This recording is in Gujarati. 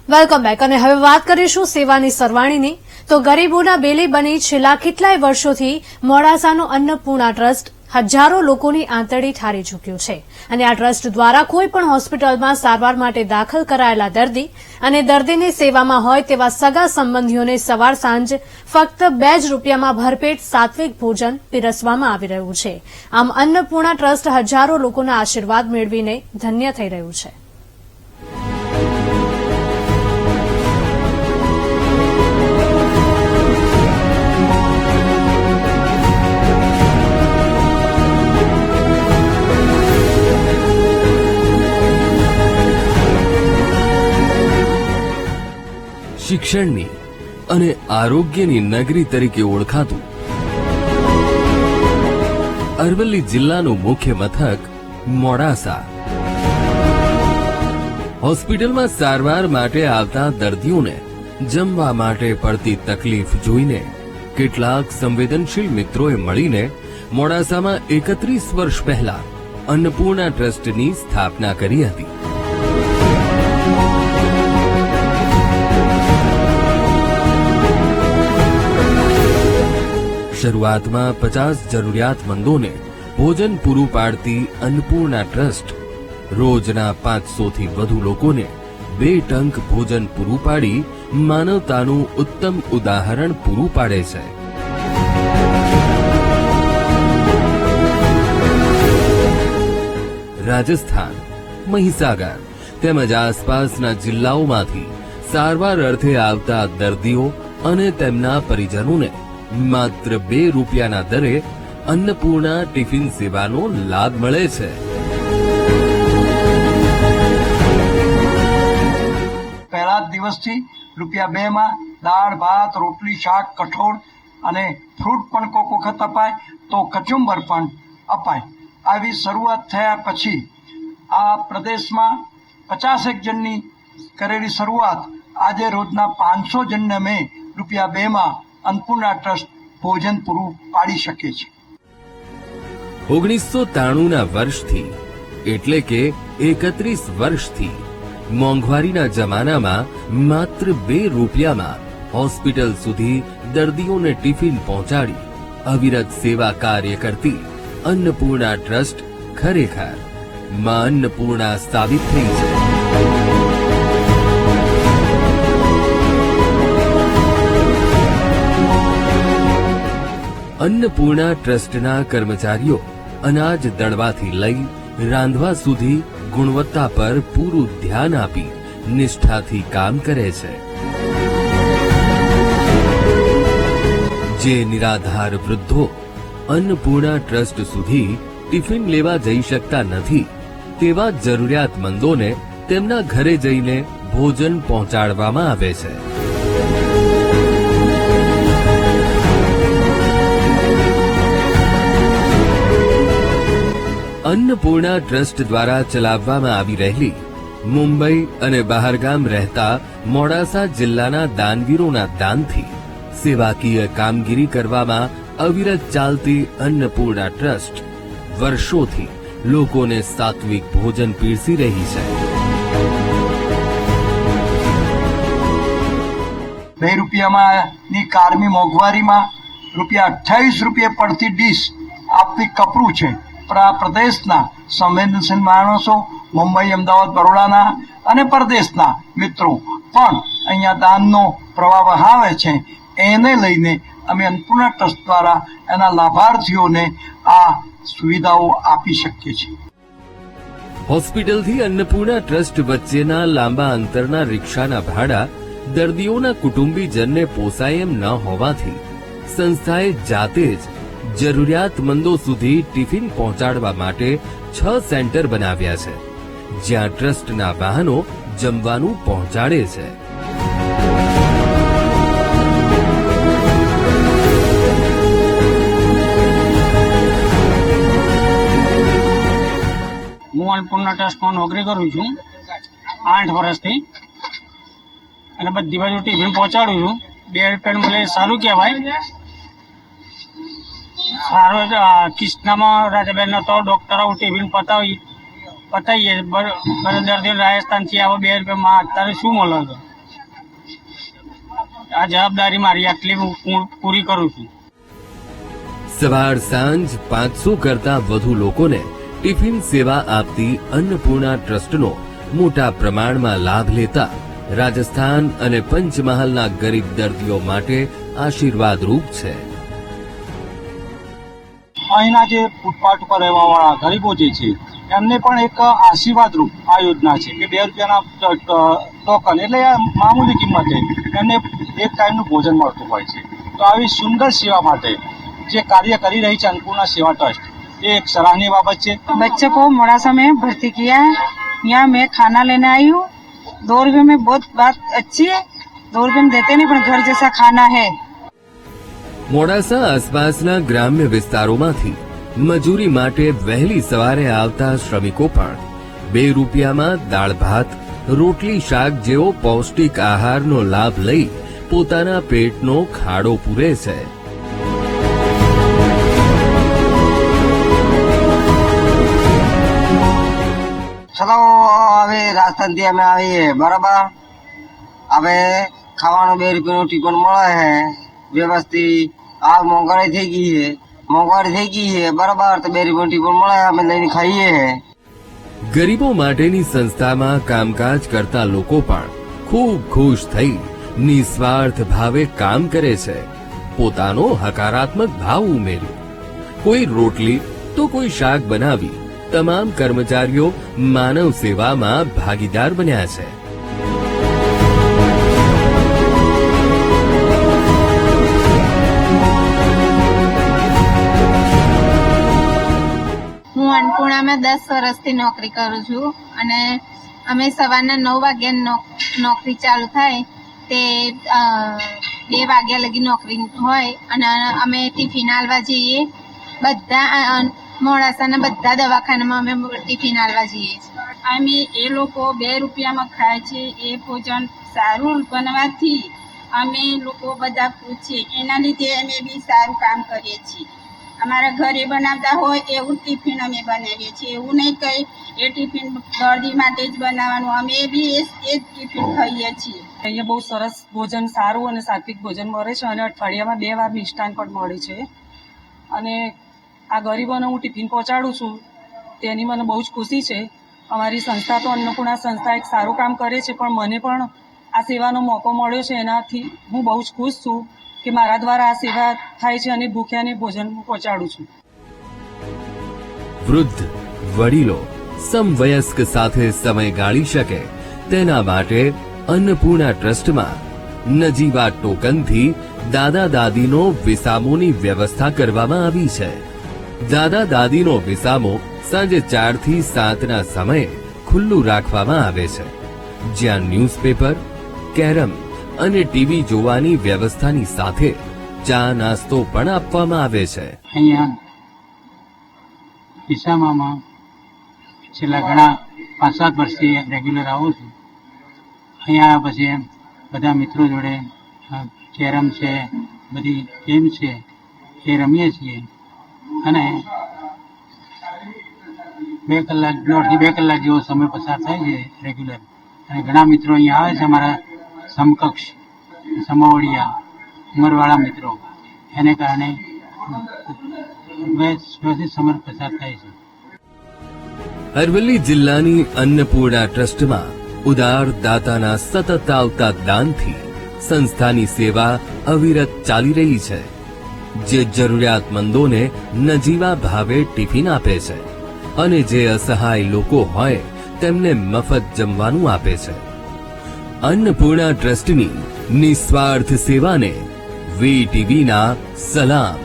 વેલકમ બેક અને હવે વાત કરીશું સેવાની સરવાણીની। તો ગરીબોના બેલી બની છેલ્લા કેટલાય વર્ષોથી મોડાસાનું અન્નપૂર્ણા ટ્રસ્ટ હજારો લોકોની આંતરડી ઠારી ચૂક્યું છે અને આ ટ્રસ્ટ દ્વારા કોઈપણ હોસ્પિટલમાં સારવાર માટે દાખલ કરાયેલા દર્દી અને દર્દીની સેવામાં હોય તેવા સગા સંબંધીઓને સવાર સાંજ ફક્ત 2 જ રૂપિયામાં ભરપેટ સાત્વિક ભોજન પીરસવામાં આવી રહ્યું છે। આમ અન્નપૂર્ણા ટ્રસ્ટ હજારો લોકોના આશીર્વાદ મેળવીને ધન્ય થઈ રહ્યું છે। શિક્ષણની અને આરોગ્યની નગરી તરીકે ઓળખાતું અરવલ્લી જિલ્લાનું મુખ્ય મથક મોડાસા। હોસ્પિટલમાં સારવાર માટે આવતા દર્દીઓને જમવા માટે પડતી તકલીફ જોઈને કેટલાક સંવેદનશીલ મિત્રોએ મળીને મોડાસામાં 31 વર્ષ પહેલા અન્નપૂર્ણા ટ્રસ્ટની સ્થાપના કરી હતી। શરૂઆતમાં 50 જરૂરિયાતમંદોને ભોજન પૂરું પાડતી અન્નપૂર્ણા ટ્રસ્ટ રોજના 500 થી વધુ લોકોને 2 ટંક ભોજન પૂરું પાડી માનવતાનું ઉત્તમ ઉદાહરણ પૂરું પાડે છે। રાજસ્થાન, મહીસાગર તેમજ આસપાસના જિલ્લાઓમાંથી સારવાર અર્થે આવતા દર્દીઓ અને તેમના પરિજનોને માત્ર 2 રૂપિયાના દરે અન્નપૂર્ણા ટિફિન સેવાનો લાભ મળે છે। પહેલા દિવસથી ₹2 માં દાળ ભાત રોટલી શાક કઠોળ અને ફ્રૂટ પણ કોક વખત અપાય તો કચુંબર પણ અપાય। આવી શરૂઆત થયા પછી આ પ્રદેશમાં 50 જણની કરેલી શરૂઆત આજે રોજના 500 જણને અમે ₹2 માં અન્નપૂર્ણા ટ્રસ્ટ ભોજન પૂરું પાડી શકે છે। 1993ના વર્ષથી એટલે કે 31 વર્ષથી મોંઘવારીના જમાનામાં માત્ર 2 રૂપિયામાં હોસ્પિટલ સુધી દર્દીઓને ટિફિન પહોંચાડી અવિરત સેવા કાર્ય કરતી અન્નપૂર્ણા ટ્રસ્ટ ખરેખર માં અન્નપૂર્ણા સાબિત થઈ છે। અન્નપૂર્ણા ટ્રસ્ટના કર્મચારીઓ અનાજ દળવાથી લઈ રાંધવા સુધી ગુણવત્તા પર પૂરું ધ્યાન આપી નિષ્ઠાથી કામ કરે છે। જે નિરાધાર વૃદ્ધો અન્નપૂર્ણા ટ્રસ્ટ સુધી ટિફિન લેવા જઈ શકતા નથી તેવા જરૂરિયાતમંદોને તેમના ઘરે જઈને ભોજન પહોંચાડવામાં આવે છે। અન્નપૂર્ણા ટ્રસ્ટ દ્વારા ચલાવવામાં આવી રહેલી મુંબઈ અને બહારગામ રહેતા મોડાસા જિલ્લાના દાનવીરોના દાનથી સેવાકીય કામગીરી કરવામાં અવિરત ચાલતી અન્નપૂર્ણા ટ્રસ્ટ વર્ષોથી લોકોને સાત્વિક ભોજન પીરસી રહી છે। 2 રૂપિયાની કારમી મોંઘવારીમાં ₹28 પડતી ડીશ આપવી કપરું છે, પણ આ પ્રદેશના સંવેદનશીલ માણસો મુંબઈ અમદાવાદ બરોડાના અને પરદેશના મિત્રો પણ અહીંયા દાનનો પ્રવાહ વહાવે છે। એને લઈને અમે અન્નપૂર્ણા ટ્રસ્ટ દ્વારા એના લાભાર્થીઓને આ સુવિધાઓ આપી શકીએ છીએ। હોસ્પિટલથી અન્નપૂર્ણા ટ્રસ્ટ વચ્ચેના લાંબા અંતરના રિક્ષાના ભાડા દર્દીઓના કુટુંબીજનને પોસાય એમ ન હોવાથી સંસ્થાએ જાતે જ જરૂરિયાતમંદો સુધી ટિફિન પહોંચાડવા માટે 6 સેન્ટર બનાવ્યા છે, જ્યાં ટ્રસ્ટના વાહનો જમવાનું પહોંચાડે છે। હું અન્નપૂર્ણા ટ્રસ્ટમાં નોકરી કરું છું 8 વર્ષથી અને બધી બાજુ ટિફિન પહોંચાડું છું। 2 રૂપિયાનું મળે સારું કહેવાય। સારો કિસ્નામાં રાજાબેનનો તો ડોક્ટરો ટિફિન પતાવીએ દર્દીઓ રાજસ્થાનથી આવો 2 રૂપિયામાં અત્યારે શું મળે છે? આ જવાબદારી મારી આટલી હું પૂરી કરું છું. સવાર સાંજ 500 કરતા વધુ લોકોને ટિફિન સેવા આપતી અન્નપૂર્ણા ટ્રસ્ટનો મોટા પ્રમાણમાં લાભ લેતા રાજસ્થાન અને પંચમહાલના ગરીબ દર્દીઓ માટે આશીર્વાદરૂપ છે. અહીંના જે ફૂટપાથ ઉપર રહેવાવાળા ગરીબો જે છે એમને પણ એક આશીર્વાદરૂપ આ યોજના છે કે 2 રૂપિયાના ટોકન એટલે મામૂલી કિંમતે એમને એક ટાઈમનું ભોજન મળતું હોય છે. તો આવી સુંદર સેવા માટે જે કાર્ય કરી રહી છે અન્નપૂર્ણા સેવા ટ્રસ્ટ ये एक सराहनीय बाबत है. बच्चे को मोड़ासा में भर्ती किया है. यहाँ मैं खाना लेने आई हूँ. 2 रुपये में बहुत बात अच्छी है. 2 रुपये में देते नहीं पण घर जैसा खाना है. મોડાસા આસપાસના ગ્રામ્ય વિસ્તારોમાંથી મજૂરી માટે વહેલી સવારે આવતા શ્રમિકો પણ 2 રૂપિયામાં દાળ ભાત, રોટલી શાક જેવો પૌષ્ટિક આહારનો લાભ લઈ પોતાના પેટનો ખાડો પૂરે છે. ચલો હવે રાજસ્થાનથી અમે આવીએ બરાબર. હવે ખાવાનું 2 રૂપિયાનું ટિકિટ મળે છે વ્યવસ્થિત. આ મોંઘવારી થઈ ગઈ છે બરાબર. તો 2 રૂપિયાનું ટિકિટ મળે અમે લઈને ખાઈએ. ગરીબો માટેની સંસ્થામાં કામકાજ કરતા લોકો પણ ખૂબ ખુશ થઈ નિસ્વાર્થ ભાવે કામ કરે છે. પોતાનો હકારાત્મક ભાવ ઉમેર્યો. કોઈ રોટલી તો કોઈ શાક બનાવી તમામ કર્મચારીઓ માનવ સેવામાં ભાગીદાર બન્યા છે. હું અન્નપૂર્ણામાં 10 વર્ષથી નોકરી કરું છું અને અમે સવારના 9 વાગ્યા નોકરી ચાલુ થાય તે 2 વાગ્યા લગી નોકરી હોય અને અમે ટિફિન આલવા જઈએ. બધા મોડાસાના બધા દવાખાનામાં અમે ટિફિન આલવા જઈએ છીએ. અમે એ લોકો 2 રૂપિયામાં ખાય છે. એ ભોજન સારું બનવાથી અમે લોકો બધા ખુશ છીએ. એના લીધે અમે બી સારું કામ કરીએ છીએ. અમારા ઘરે બનાવતા હોય એવું ટિફિન અમે બનાવીએ છીએ. એવું નહીં કંઈ એ ટિફિન દર્દી માટે જ બનાવવાનું. અમે બી એ જ ટિફિન ખાઈએ છીએ. અહીંયા બહુ સરસ ભોજન, સારું અને સાત્વિક ભોજન મળે છે અને અઠવાડિયામાં 2 વાર મિષ્ટાન પણ મળે છે. અને આ ગરીબોને હું ટિફિન પહોંચાડું છું તેની મને બહુ જ ખુશી છે. અમારી સંસ્થા તો અન્નપૂર્ણા સંસ્થા એક સારું કામ કરે છે પણ મને પણ આ સેવાનો મોકો મળ્યો છે એનાથી હું બહુ જ ખુશ છું કે મારા દ્વારા આ સેવા થાય છે અને ભૂખ્યાને ભોજન હું પહોંચાડું છું. વૃદ્ધ વડીલો સમવયસ્ક સાથે સમય ગાળી શકે તેના માટે અન્નપૂર્ણા ટ્રસ્ટમાં નજીવા ટોકનથી દાદા દાદીનો વિસામોની વ્યવસ્થા કરવામાં આવી છે. દાદા દાદીનો વિસામો સાંજે 4 થી 7ના સમયે ખુલ્લું રાખવામાં આવે છે, જ્યાં ન્યૂઝપેપર, કેરમ અને ટીવી જોવાની વ્યવસ્થાની સાથે ચા નાસ્તો પણ આપવામાં આવે છે. અહીંયા વિસામામાં છેલ્લા ઘણા 5-7 વર્ષથી રેગ્યુલર આવું છું. અહીંયા પછી બધા મિત્રો જોડે કેરમ છે, બધી ગેમ છે એ રમીએ છીએ અને 2 કલાક, 1.5-2 કલાક જેવો સમય પસાર થાય છે રેગ્યુલર. અને ઘણા મિત્રો અહીંયા આવે છે, અમારા સમકક્ષ, સમવડિયા, ઉંમરવાળા મિત્રો. એને કારણે વ્યવસ્થિત સમય પસાર થાય છે. અરવલ્લી જિલ્લાની અન્નપૂર્ણા ટ્રસ્ટમાં ઉદાર દાતાના સતત આવતા દાનથી સંસ્થાની સેવા અવિરત ચાલી રહી છે, જે જરૂરિયાતમંદોને નજીવા ભાવે ટિફિન આપે છે અને જે અસહાય લોકો હોય તેમને મફત જમવાનું આપે છે. અન્નપૂર્ણા ટ્રસ્ટની નિસ્વાર્થ સેવાને VTVના સલામ.